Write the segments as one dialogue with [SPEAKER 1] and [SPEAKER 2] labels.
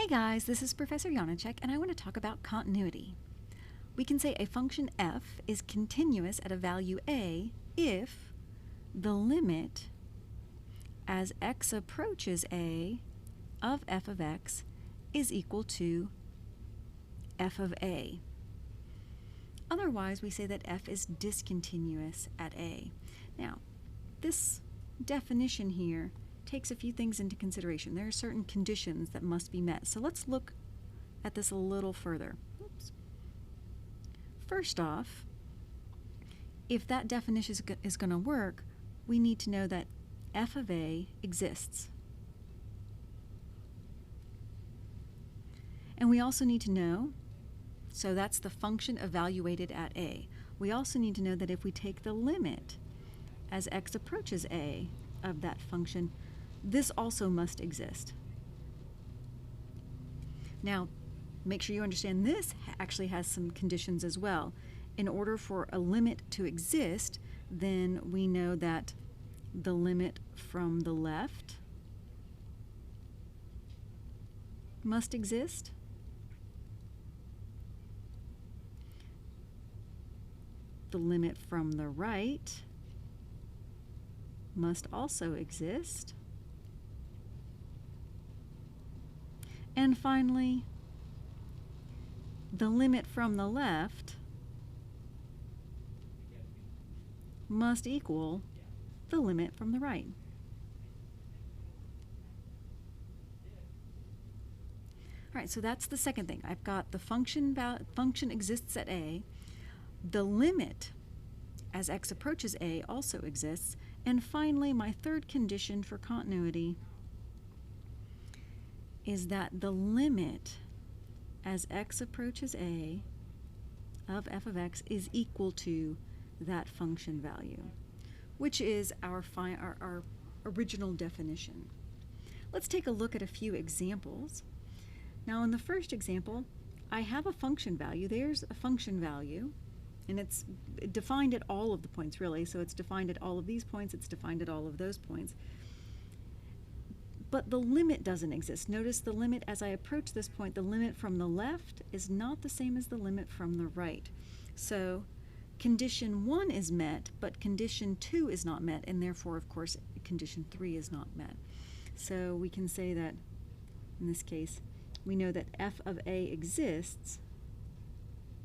[SPEAKER 1] Hey guys, this is Professor Janacek, and I want to talk about continuity. We can say a function f is continuous at a value a if the limit as x approaches a of f of x is equal to f of a. Otherwise, we say that f is discontinuous at a. Now, this definition here takes a few things into consideration. There are certain conditions that must be met. So let's look at this a little further. Oops. First off, if that definition is going to work, we need to know that f of a exists. And we also need to know, so that's the function evaluated at a. We also need to know that if we take the limit as x approaches a of that function, this also must exist. Now, make sure you understand this actually has some conditions as well. In order for a limit to exist, then we know that the limit from the left must exist. The limit from the right must also exist. And finally, the limit from the left must equal the limit from the right. All right, so that's the second thing. I've got the function exists at a. The limit as x approaches a also exists. And finally, my third condition for continuity is that the limit as x approaches a of f of x is equal to that function value, which is our original definition. Let's take a look at a few examples. Now, in the first example, I have a function value. There's a function value, and it's defined at all of the points, really. So it's defined at all of these points. It's defined at all of those points. But the limit doesn't exist. Notice the limit as I approach this point, the limit from the left is not the same as the limit from the right. So condition 1 is met, but condition 2 is not met, and therefore, of course, condition 3 is not met. So we can say that, in this case, we know that f of a exists.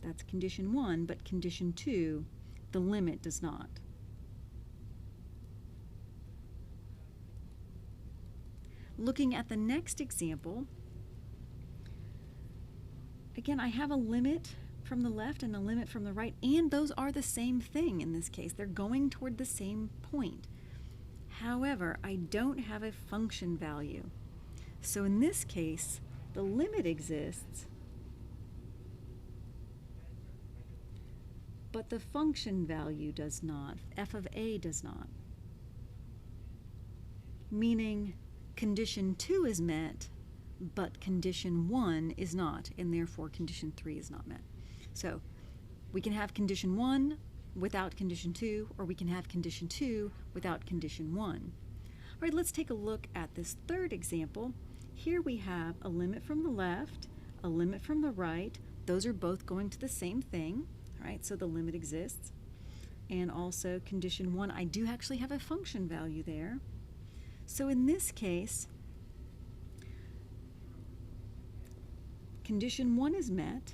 [SPEAKER 1] That's condition 1, but condition 2, the limit does not. Looking at the next example, again, I have a limit from the left and a limit from the right, and those are the same thing in this case. They're going toward the same point. However, I don't have a function value. So in this case, the limit exists, but the function value does not. F of a does not. Meaning, condition 2 is met, but condition 1 is not, and therefore condition 3 is not met. So we can have condition 1 without condition 2, or we can have condition 2 without condition 1. All right, let's take a look at this third example. Here we have a limit from the left, a limit from the right. Those are both going to the same thing, all right, so the limit exists. And also condition 1, I do actually have a function value there. So in this case, condition 1 is met.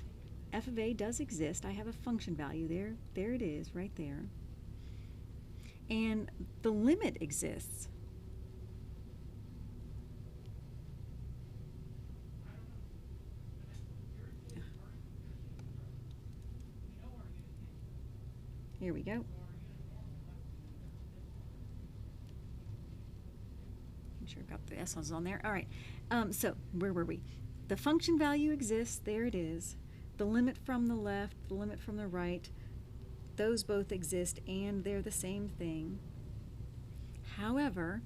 [SPEAKER 1] F of a does exist. I have a function value there. There it is, right there. And the limit exists. Here we go. Make sure I've got the S's on there. All right, so where were we? The function value exists. There it is. The limit from the left, the limit from the right, those both exist, and they're the same thing. However,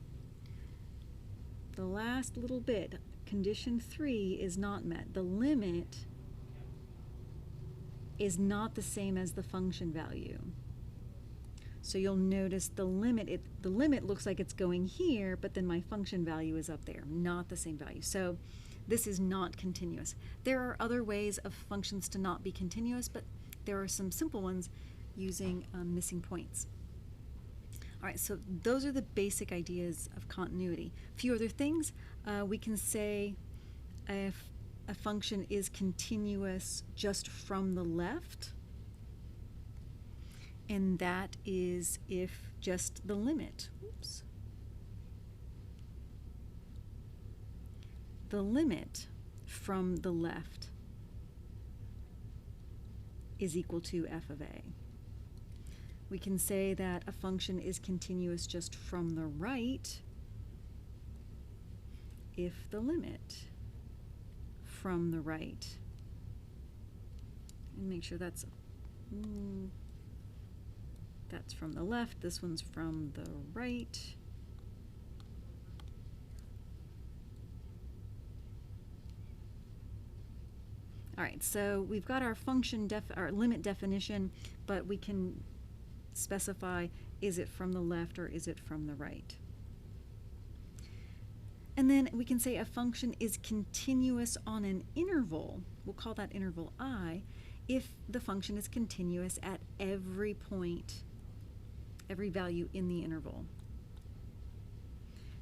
[SPEAKER 1] the last little bit, condition 3, is not met. The limit is not the same as the function value. So you'll notice the limit looks like it's going here, but then my function value is up there, not the same value. So this is not continuous. There are other ways of functions to not be continuous, but there are some simple ones using missing points. All right, so those are the basic ideas of continuity. A few other things. We can say if a function is continuous just from the left, and that is if just the limit, the limit from the left is equal to f of a. We can say that a function is continuous just from the right if the limit from the right, and make sure that's from the left, this one's from the right. All right, so we've got our function our limit definition, but we can specify, is it from the left or is it from the right? And then we can say a function is continuous on an interval, we'll call that interval I, if the function is continuous at every point, every value in the interval.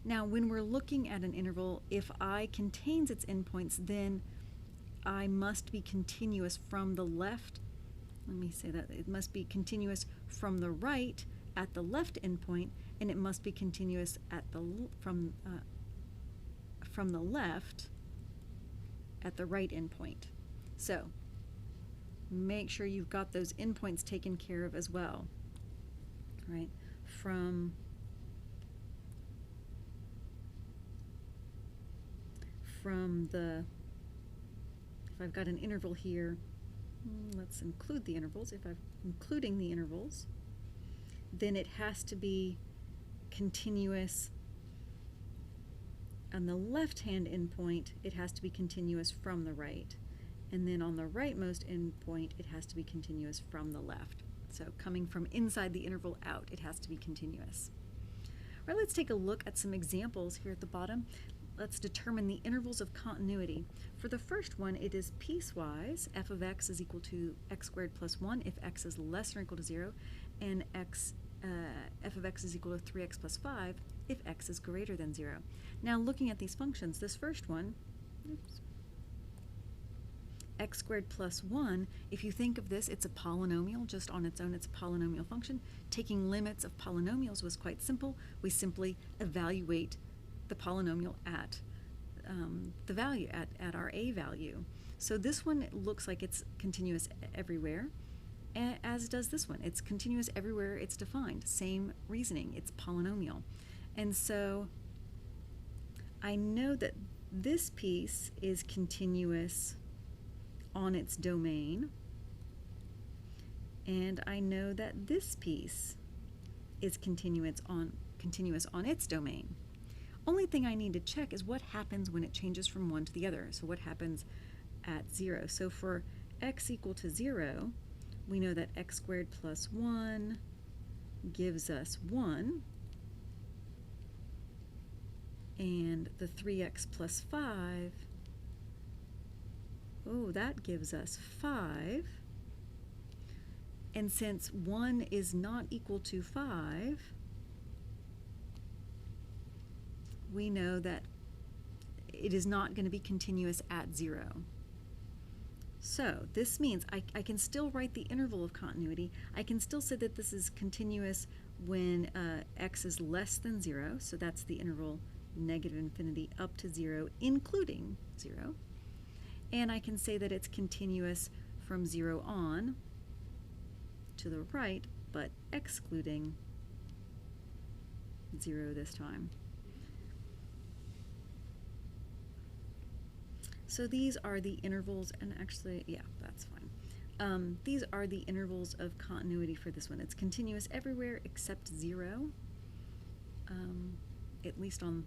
[SPEAKER 1] Now, when we're looking at an interval, if I contains its endpoints, then I must be continuous from the left. Let me say that. It must be continuous from the right at the left endpoint, and it must be continuous at from the left at the right endpoint. So make sure you've got those endpoints taken care of as well. Right? From the, if I've got an interval here, let's include the intervals. If I'm including the intervals, then it has to be continuous on the left-hand endpoint. It has to be continuous from the right, and then on the rightmost endpoint, it has to be continuous from the left. So coming from inside the interval out, it has to be continuous. All right, let's take a look at some examples here at the bottom. Let's determine the intervals of continuity. For the first one, it is piecewise. F of x is equal to x squared plus 1 if x is less than or equal to 0, and f of x is equal to 3x plus 5 if x is greater than 0. Now, looking at these functions, this first one, x squared plus 1, if you think of this, it's a polynomial. Just on its own, it's a polynomial function. Taking limits of polynomials was quite simple. We simply evaluate the polynomial at the value, at our a value. So this one looks like it's continuous everywhere, as does this one. It's continuous everywhere it's defined. Same reasoning. It's polynomial. And so I know that this piece is continuous on its domain, and I know that this piece is continuous on its domain. Only thing I need to check is what happens when it changes from one to the other. So what happens at 0? So for x equal to 0, we know that x squared plus 1 gives us 1, and the 3x plus 5, that gives us 5. And since 1 is not equal to 5, we know that it is not going to be continuous at 0. So this means I can still write the interval of continuity. I can still say that this is continuous when x is less than 0, so that's the interval negative infinity up to 0, including 0. And I can say that it's continuous from 0 on to the right, but excluding 0 this time. So these are the intervals, and actually, yeah, that's fine. These are the intervals of continuity for this one. It's continuous everywhere except 0, at least on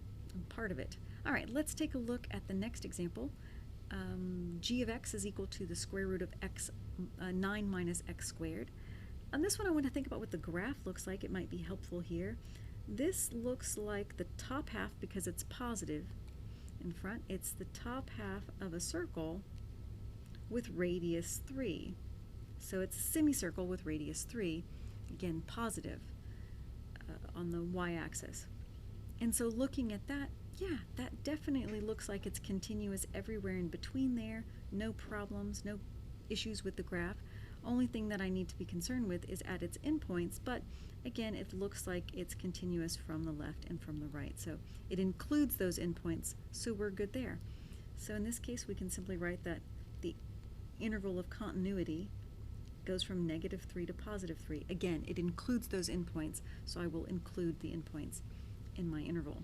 [SPEAKER 1] part of it. All right, let's take a look at the next example. G of x is equal to the square root of x 9 minus x squared. On this one, I want to think about what the graph looks like. It might be helpful here. This looks like the top half, because it's positive, in front. It's the top half of a circle with radius 3. So it's a semicircle with radius 3, again positive on the y-axis. And so looking at that, yeah, that definitely looks like it's continuous everywhere in between there. No problems, no issues with the graph. Only thing that I need to be concerned with is at its endpoints, but again, it looks like it's continuous from the left and from the right. So it includes those endpoints, so we're good there. So in this case, we can simply write that the interval of continuity goes from -3 to +3. Again, it includes those endpoints, so I will include the endpoints in my interval.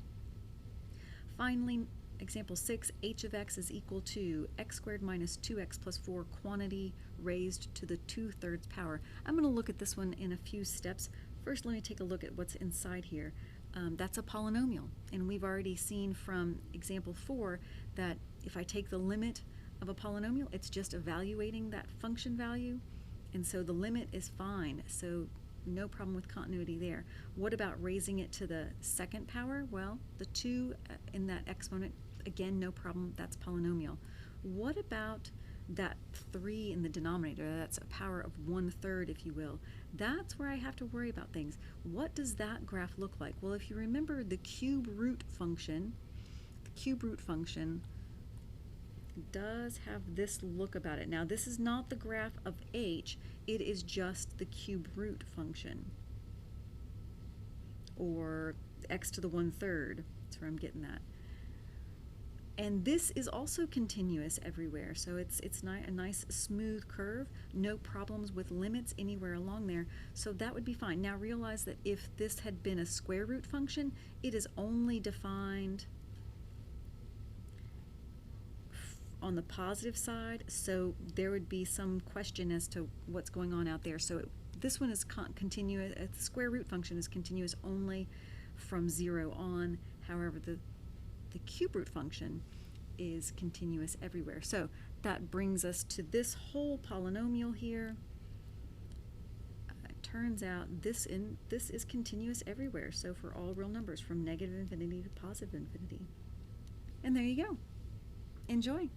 [SPEAKER 1] Finally, example 6, h of x is equal to x squared minus 2x plus 4 quantity raised to the 2/3 power. I'm going to look at this one in a few steps. First, let me take a look at what's inside here. That's a polynomial, and we've already seen from example 4 that if I take the limit of a polynomial, it's just evaluating that function value, and so the limit is fine, so no problem with continuity there. What about raising it to the 2nd power? Well, the 2 in that exponent, again, no problem, that's polynomial. What about that 3 in the denominator? That's a power of 1/3, if you will. That's where I have to worry about things. What does that graph look like? Well, if you remember the cube root function does have this look about it. Now, this is not the graph of h, it is just the cube root function, or x to the 1/3. That's where I'm getting that. And this is also continuous everywhere, so it's a nice smooth curve, no problems with limits anywhere along there, so that would be fine. Now realize that if this had been a square root function, it is only defined on the positive side, so there would be some question as to what's going on out there. So this one is continuous, the square root function is continuous only from 0 on. However, the cube root function is continuous everywhere. So that brings us to this whole polynomial here. It turns out this is continuous everywhere, so for all real numbers from -infinity to +infinity. And there you go. Enjoy.